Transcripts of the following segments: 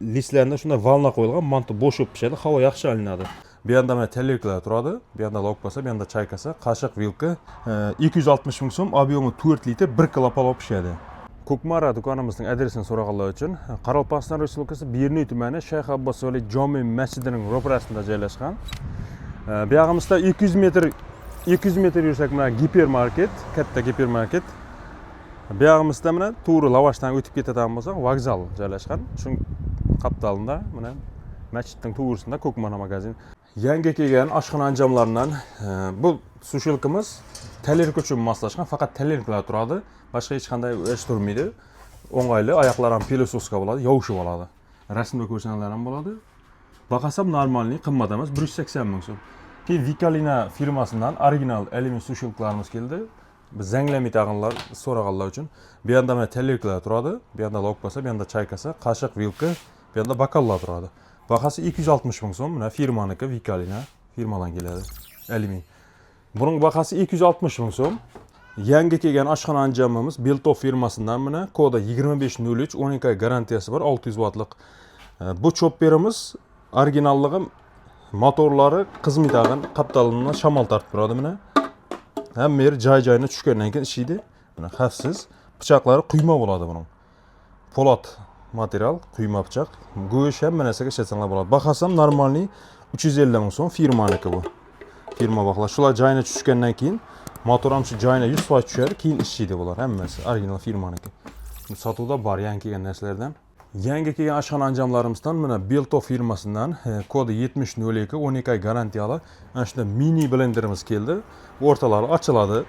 listlarida shunday valna qo'yilgan, manto bo'sh bo'lib pishadi, havo yaxshi olinadi. Bu yerda mana telliklar turadi. Bu yerda lokpasa, bu yerda chaykasa, qoshiq, vilka. 260 ming so'm, ob'yomi 4 litr, 1 kilo palov pishadi. Ko'kmara do'konimizning adresini so'raganlar uchun Qoraqalpog'iston Respublikasi Beruniy tumani Shayx Abbos Vali jome masjidining ro'parasida joylashgan. Bu yog'imizda 200 metr yursak mana gipermarket, katta gipermarket. Bu yog'imizda mana to'g'ri lavashdan o'tib ketadigan bo'lsak, vokzal joylashgan. Shuning qaptalida mana masjidning to'g'risida Ko'kmara magazin. Yangi kelgan oshxona anjomlaridan bu sushilkamiz tallerka uchun moslashgan, faqat tallerkalar turadi. Boshqa hech qanday ish turmaydi. O'ng'ayli, oyoqlar ham pilososka bo'ladi, yovishib oladi. Rasmda ko'rsanlar ham bo'ladi. Bahasi ham normalniy, qimmat emas, 180 ming so'm. Keyin Vikalina firmasidan original alyumin sushilkalarimiz keldi. Biz zanglamay tag'inlar so'raganlar uchun. Bu yerda mana tallerkalar turadi, bu yerda lokpasa, bu yerda chaykasa, qoshiq, vilka, bu yerda bokallar turadi. Bahasi 260 ming so'm, mana firmaniki Vikalina firmadan keladi. Alyumin. Buning bahasi 260 ming so'm. Yangi kelgan oshxona anjomimiz Beltov firmasidan mana kodi 2503, 12 oy garantiyasi bor, 600 wattlik. Bu chopperimiz originalligi motorlari qizmay tag'in, qaptalini shamol tortib turadi mana. Hamma yer joy-joyini tushgandan keyin ishlaydi. Mana xavfsiz. Pichoqlari quyma bo'ladi buning. Po'lat material, quyma pichoq. Go'sht hamma narsaga ishlatsanglar bo'ladi. Bahasi ham normalniy 350 ming so'm, firmaniki bu. Firma baholar. Shular joyini tushgandan keyin motor ham shu joyina 100% tushadi, keyin ishlaydi bular hammasi. Original firmaniki. Sotuvda bor yangi kelgan narsalardan. Yangi kelgan oshxona anjomlarimizdan mana Beltov firmasidan kodi 7002, 12 oy garantiyali ana shunda mini blenderimiz keldi. O'rtalari ochiladi.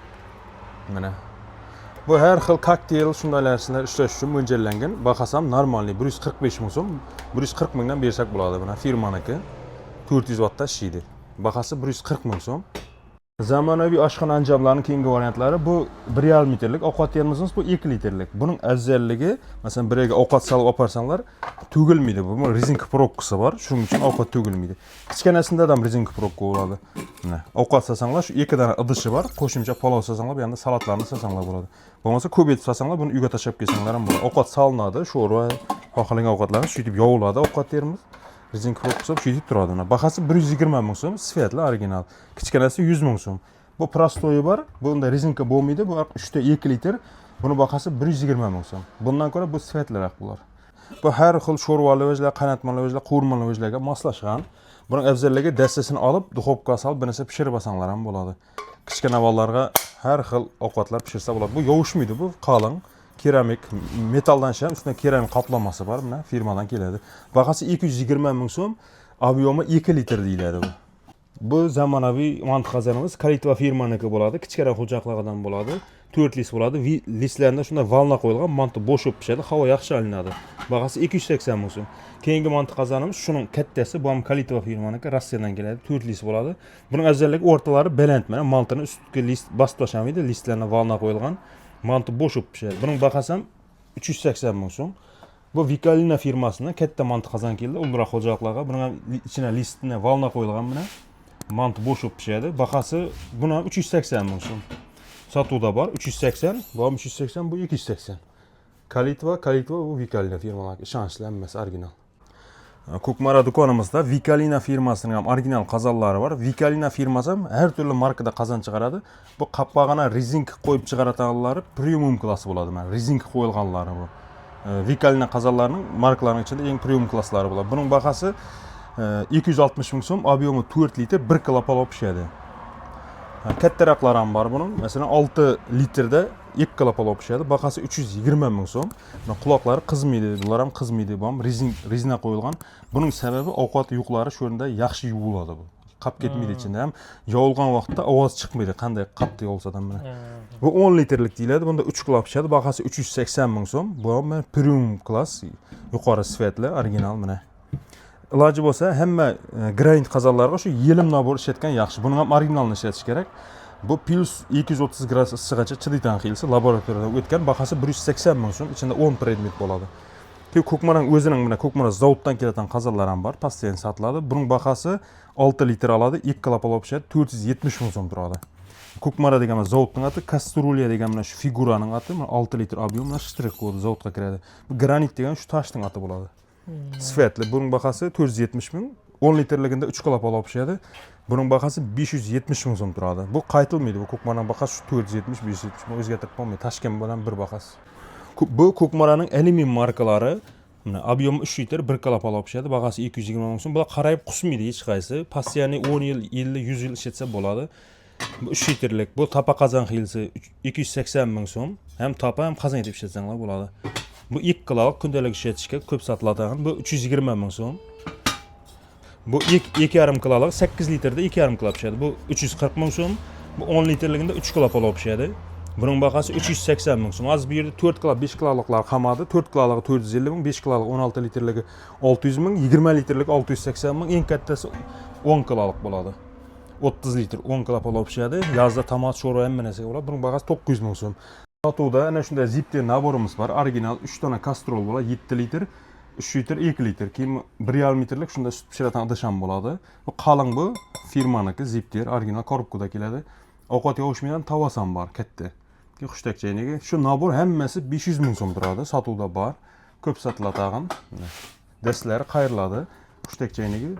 Mana bu har xil kokteyl shunday narsalar ishlash uchun mo'ljallangan. Bahasi ham normalniy 145 ming so'm, 140 mingdan bersak bo'ladi. Mana firmaniki 400 wattda ishlaydi. Bahasi 140 ming so'm. Zamonaviy oshxona anjomlarining keyingi variantlari bu 1,5 litrlik ovqat termosimiz, bu 2 litrlik. Buning afzalligi, masalan, biriga ovqat solib olparsanlar, to'gilmaydi. Bu rezinka probkasi bor, shuning uchun ovqat to'gilmaydi. Kichkinasida ham rezinka probka bo'ladi. Mana ovqat solsanglar, shu 2 dona idishi bor, qo'shimcha palov solsanglar, bu yerda salatlarni solsanglar bo'ladi. Bo'lmasa ko'p etib solsanglar, buni uyga tashlab kelsanglar ham bo'ladi. Ovqat solinadi, sho'rva, xohlagan ovqatlarni shu deb yoviladi ovqat termos. Rezinka probkasi shu deb turadi. Bahasi 120 ming so'm, sifatli original. Kichkinasi 100 ming so'm. Bu prostoyi bor. Bunda rezinka bo'lmaydi. Bu 3 ta 2 litr. Buni bahasi 120 ming so'm. Bundan ko'ra bu sifatliroq bular. Bu har xil sho'rvali vajlar, qaynatmali vajlar, qovurmali vajlarga moslashgan. Buning afzalligi dastasini olib, duxovkaga solib, bir narsa pishirib olsanglar ham bo'ladi. Kichkina bolalarga har xil ovqatlar pishirsa bo'ladi. Bu yovishmaydi, bu qalin. Keramik, metaldan ishlangan, ustida keramik qoplamasi bor, mana firmadan keladi. Bahasi 220 ming so'm, ob'yomi 2 litr deyiladi bu. Bu zamonaviy mantiq qozonimiz Kalitva firmaniki bo'ladi, kichkina xo'jaliklardan bo'ladi, 4 list bo'ladi. Listlarida shunday valna qo'yilgan, mantiq bo'sh bo'lib pishadi, havo yaxshi olinadi. Bahasi 280 ming so'm. Keyingi mantiq qozonimiz shuning kattasi, bu ham Kalitva firmaniki, Rossiyadan keladi, 4 list bo'ladi. Buning afzalligi o'rtalari baland, mana mantini ustiga list bosib tashlamaydi, listlarga valna qo'yilgan. Manto bo'sh bo'lib pishadi. Buning bahasi ham 380 ming so'm. Bu Vikalina firmasidan katta manto qozon keldi. Ulduroq xo'jaliklarga buning ham ichine listni valna qo'yilgan buni. Manto bo'sh bo'lib pishadi. Bahasi buni ham 380 ming so'm. Sotuvda bor 380, bu ham 380, bu 280. Kalitva bu Vikalina firmalari ishonchli emas, original. Ko'kmara do'konimizda Vikalina firmasining ham original qozonlari bor. Vikalina firmasi ham har turli markada qozon chiqaradi. Bu qappag'ana rezinka qo'yib chiqaradiganlari premium klass bo'ladi. Mana rezinka qo'yilganlari bu. Vikalina qozonlarining markalarining ichida eng premium klasslari bo'ladi. Buning bahasi 260 ming so'm, ob'yomi 4 litr, 1 kilo palov pishadi. Kattaroqlar ham bor buning. Masalan, 6 litrda 2 kilo palov pishadi. Bahasi 320 ming so'm. Quloqlari qizmaydi, bular ham qizmaydi. Bu ham rezina qo'yilgan. Buning sababi ovqat yuqlari shu yerda yaxshi yuviladi bu. Qap ketmaydi ichida ham. Yovilgan vaqtda ovoz chiqmaydi, qanday qapda yovilsa ham mana. Bu 10 litrlik deyiladi. Bunda 3 kilo pishadi. Bahasi 380 ming so'm. Bu ham premium klass, yuqori sifatli, original mana. Iloji bo'lsa, hamma grind qozonlarga shu yelim nabor ishlatgan yaxshi. Buni ham originalni ishlatish kerak. Bu plus 230 gradus issiqgacha chidaydigan xilsi laboratoriyadan o'tgan. Bahasi 180 ming so'm, ichida 10 predmet bo'ladi. Ko'kmaraning o'zining mana Ko'kmara zavoddan keladigan qozonlar ham bor, pastiyan sotiladi. Buning bahasi 6 litr oladi, 2 kilo palov pishadi, 470 ming so'm turadi. Ko'kmara degan zavodning ati, Kastruliya degan mana shu figuraning ati, 6 litr ob'yom, mana shtrik kodi zavodga kiradi. Bu granit degan shu toshning ati bo'ladi. Sifatli. Buning bahasi 470 ming. 10 litrligida 3 klap olib pishadi. Buning bahasi 570 ming so'm turadi. Bu qaytilmaydi. Bu ko'kmaran bahasi 470 570 ming o'zgartirib bo'lmaydi. Tashkent bilan bir bahasi. Bu ko'kmaraning alyumin markalari. Mana ob'yomi 3 litr 1 klap olib pishadi. Bahasi 220 ming so'm. Bular qarayib qusmaydi hech qaysi. Postoyanniy 10 yil, 50, 100 yil ishlatsa bo'ladi. Bu 3 litrlik. Bu tapa qozon xilsi 280 ming so'm. Ham tapa ham qozon etib ishlatsanglar bo'ladi. Bu 2 klap kundalik ishlatishga ko'p sotiladigan. Bu 320 ming so'm. Bu 2,5 kilolog 8 litrda 2,5 klap pishadi. Bu 340 ming so'm. Bu 10 litrligida 3 klap olib pishadi. Buning bahasi 380 ming so'm. Az bu yerda 4 klap 5 kilologlar qamadi. 4 kilolog 450 ming, 5 kilolog 16 litrligi 600 ming, 20 litrlik 680 ming, eng kattasi 10 kilolog bo'ladi. 30 litr 10 klap olib pishadi. Yozda tomat, sho'rva hamma narsaga bo'ladi. Buning bahasi 900 ming so'm. Sotuvda ana shunday zipli naborimiz bor. Original 3 dona kastrol bo'ladi, 7 litr. 3 litr 2 litr keyin 1,5 metrlik shunda sut pishiradigan idish ham bo'ladi. Bu qalin bu firmaniki Zipter original korobkada keladi. Ovqat yovishmaydigan tavasi ham bor, katta. Xushtak chaynagi. Shu nabor hammasi 500 ming so'm turadi. Sotuvda bor. Ko'p sotiladigan. Dastlari qayriladi. Xushtak chaynagi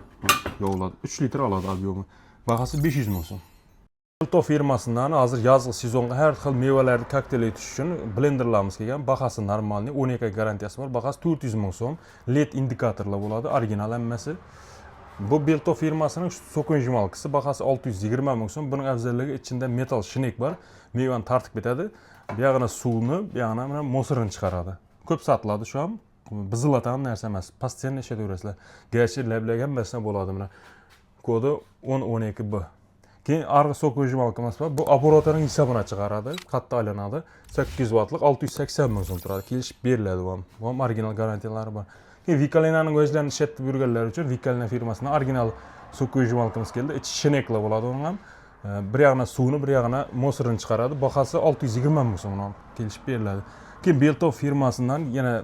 yo'ladi. 3 litr oladi ob'yomi. Bahasi 500 ming so'm. Bilto firmasidan hozir yozgi sezonga har xil mevalarni kokteyl etish uchun blenderlarimiz kelgan. Bahasi normalniy, 12 oy garantiyasi bor. Bahasi 400 ming so'm. LED indikatorlar bo'ladi, original hammasi. Bu Bilto firmasining so'kinjimalkisi bahasi 620 ming so'm. Buning afzalligi ichida metal shinek bor. Mevani tortib ketadi. Bu yog'ina suvni, bu yog'ina mana mo'sirini chiqaradi. Ko'p sotiladi shu ham. Bizilatan narsa emas. Postoyanno ishlayverasizlar. Garchi lablar hammasida bo'ladi mana. Kodi 1012B. Keyin arg'i so'kinjimalkimiz bor. Bu apparatning hisobini chiqaradi, qattiq aylanadi. 800 wattlik 680 ming so'm turadi. Kelishib beriladi bu ham. Bu ham original garantiyalari bor. Keyin Vikalinaning o'zlarini ishlatib yurganlar uchun Vikalina firmasining original so'kinjimalkimiz keldi. Ichi shineklar bo'ladi uning ham. Bir yog'ina suvni, bir yog'ina mo'sirini chiqaradi. Bahasi 620 ming so'm ham kelishib beriladi. Keyin Bilto firmasidan yana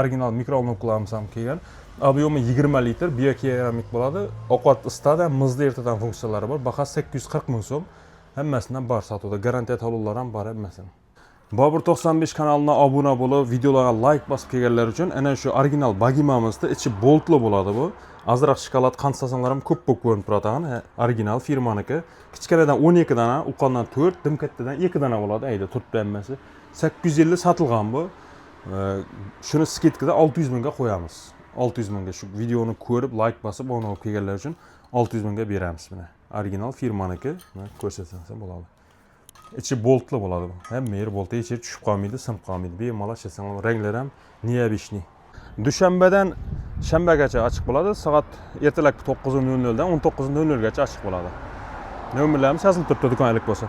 original mikrovolnovkalarimiz ham kelgan. Ob'yomi 20 litr biokeramik bo'ladi. Ovqat isitadi, muzda eritadigan funksiyalari bor. Bahasi 840 ming so'm. Hammasidan bor sotuvda. Garantiya to'lovlari ham bor hammasidan. Bobur 95 kanaliga obuna bo'lib, videolarga like bosib kelganlar uchun ana shu original bagimamizda ichi boltli bo'ladi bu. Azroq shokolad qand sasonlar ham ko'p ko'rinib turadigan original firmaniki. Kichkinadan 12 dona, uqondan 4, dimkattadan 2 dona bo'ladi. Ayda turibdi hammasi. 850 sotilgan bu. Shuni skidkada 600 mingga qo'yamiz. 600 mingga shu videoni ko'rib, like bosib, obuna bo'lib kelganlar uchun 600 mingga beramiz buni. Original firmaniki, ko'rsatsangiz bo'ladi. Ichi boltli bo'ladi bu. Hamma yeri boltli, ichi tushib qolmaydi, sinib qolmaydi. Bemalol ishlatsangiz, ranglar ham niyabishni. Dushanbadan shanbagacha ochiq bo'ladi. Soat ertalabki 9:00 dan 19:00 gacha ochiq bo'ladi. Nomerlarimiz yozilib turibdi do'konlik bo'lsa.